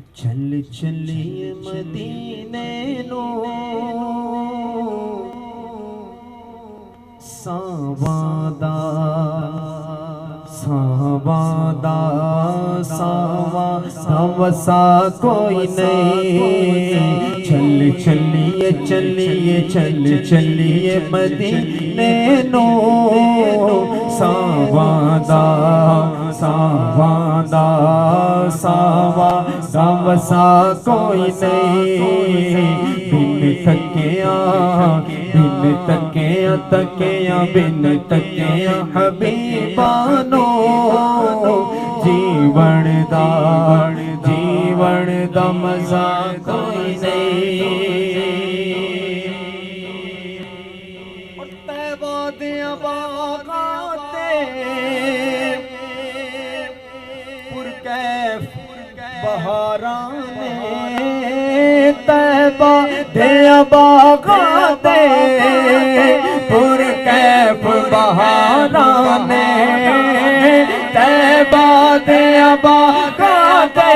चल चलिए मदीने नो सावादा सावादा सावा वसा कोई नहीं। चल चलिए चलिए चल चलिए मदीने नो सावादा सावादा सावा वसा कोई नहीं। बिन तकिया तकिया बिन तकिया हबीबानो जीवन दा मजा कोई नहीं। तैबा दिया बागाते पुरकैफ बहाराने तैबा दिया बागाते पुरकैफ बहाराने तैबा दिया बागाते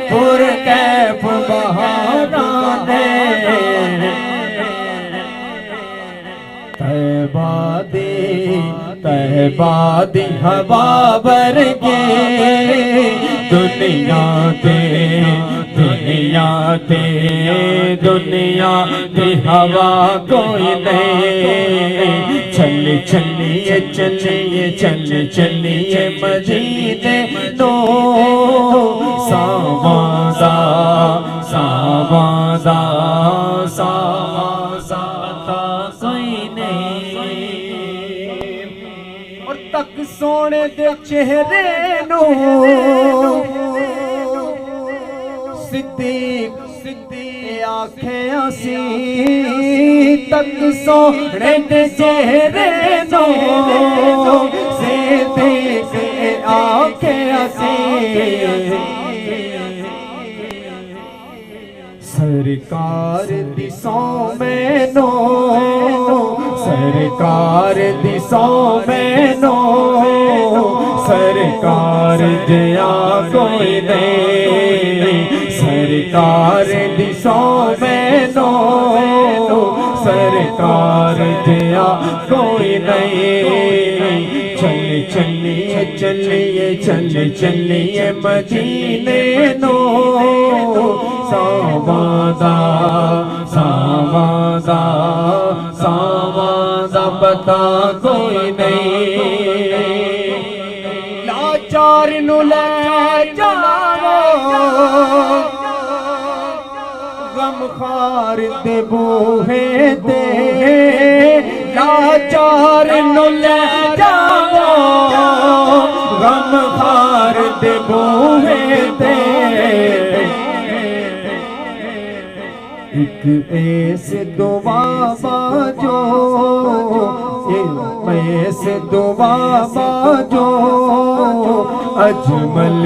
पुरकैफ बहाराने तैबा दी हवा वर्गे दुनिया दी हवा कोई नहीं। चल चलिए चलिए चल चलिए मदीने नो सावादा सावादा सावादा कोई नहीं। और तक सोने दे चेहरे नो सिद्दीक आखे असी तक सोने दे चेहरे नो सिद्दीक आखे असी। सरकार दिसों में नो सरकार दिसों में नो सरकार जया कोई नहीं। सरकार दिसों में नो सरकार जया कोई नहीं। चल चलिए चलिए चल चलिए मदीने नो सावादा सावादा सावादा पता कोई नहीं। लाचार नु ले जाओ गमखार दे बूहे दे लाचार नु ले जाओ गमखार दे बूहे दे। एक ऐसे दुआ बाजो ऐसे दुआ बाजो अजमल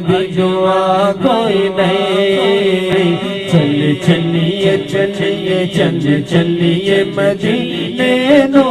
दी दुआ कोई नहीं। चल चलिए चलिए चल चलिए मदीने नो